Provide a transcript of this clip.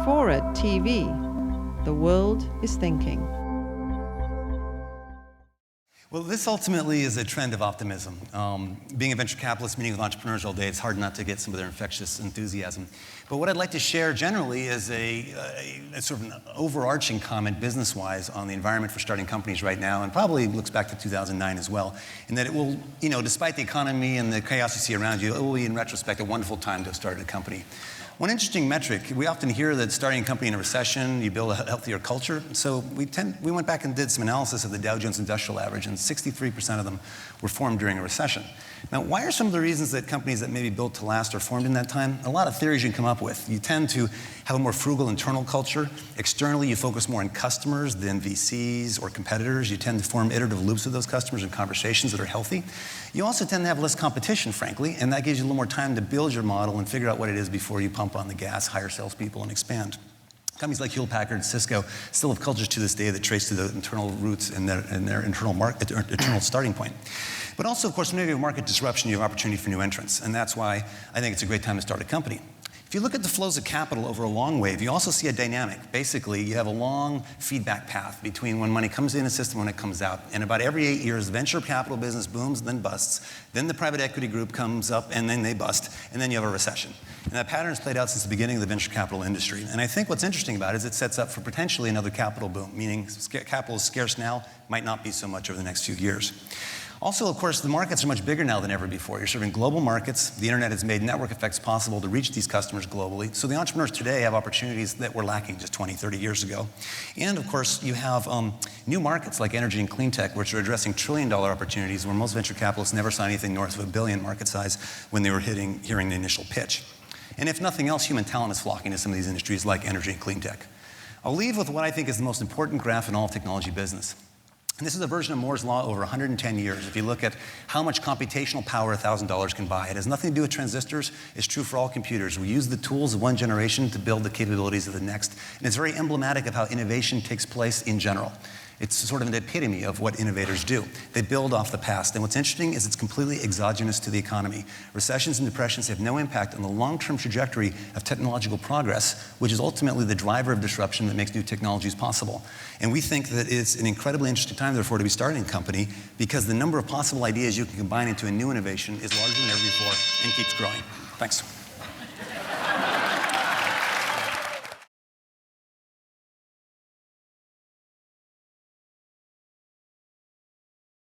FORA.tv. The world is thinking. Well, this ultimately is a trend of optimism. Being a venture capitalist, meeting with entrepreneurs all day, it's hard not to get some of their infectious enthusiasm. But what I'd like to share generally is a sort of an overarching comment business-wise on the environment for starting companies right now, and probably looks back to 2009 as well, in that it will, despite the economy and the chaos you see around you, it will be in retrospect a wonderful time to have started a company. One interesting metric, we often hear that starting a company in a recession, you build a healthier culture. So we went back and did some analysis of the Dow Jones Industrial Average, and 63% of them were formed during a recession. Now, why are some of the reasons that companies that may be built to last are formed in that time? A lot of theories you can come up with. You tend to have a more frugal internal culture. Externally, you focus more on customers than VCs or competitors. You tend to form iterative loops with those customers and conversations that are healthy. You also tend to have less competition, frankly, and that gives you a little more time to build your model and figure out what it is before you pump on the gas, hire salespeople, and expand. Companies like Hewlett-Packard and Cisco still have cultures to this day that trace to the internal roots and their internal starting point. But also, of course, when you have market disruption, you have opportunity for new entrants, and that's why I think it's a great time to start a company. If you look at the flows of capital over a long wave, you also see a dynamic. Basically, you have a long feedback path between when money comes in a system and when it comes out. And about every 8 years, venture capital business booms, then busts. Then the private equity group comes up, and then they bust. And then you have a recession. And that pattern has played out since the beginning of the venture capital industry. And I think what's interesting about it is it sets up for potentially another capital boom, meaning capital is scarce now, might not be so much over the next few years. Also, of course, the markets are much bigger now than ever before. You're serving global markets. The internet has made network effects possible to reach these customers globally. So the entrepreneurs today have opportunities that were lacking just 20, 30 years ago. And of course, you have new markets like energy and clean tech, which are addressing trillion-dollar opportunities where most venture capitalists never saw anything north of $1 billion market size when they were hearing the initial pitch. And if nothing else, human talent is flocking to some of these industries like energy and clean tech. I'll leave with what I think is the most important graph in all technology business. And this is a version of Moore's Law over 110 years. If you look at how much computational power $1,000 can buy, it has nothing to do with transistors. It's true for all computers. We use the tools of one generation to build the capabilities of the next. And it's very emblematic of how innovation takes place in general. It's sort of an epitome of what innovators do. They build off the past. And what's interesting is it's completely exogenous to the economy. Recessions and depressions have no impact on the long-term trajectory of technological progress, which is ultimately the driver of disruption that makes new technologies possible. And we think that it's an incredibly interesting time, therefore, to be starting a company because the number of possible ideas you can combine into a new innovation is larger than ever before and keeps growing. Thanks.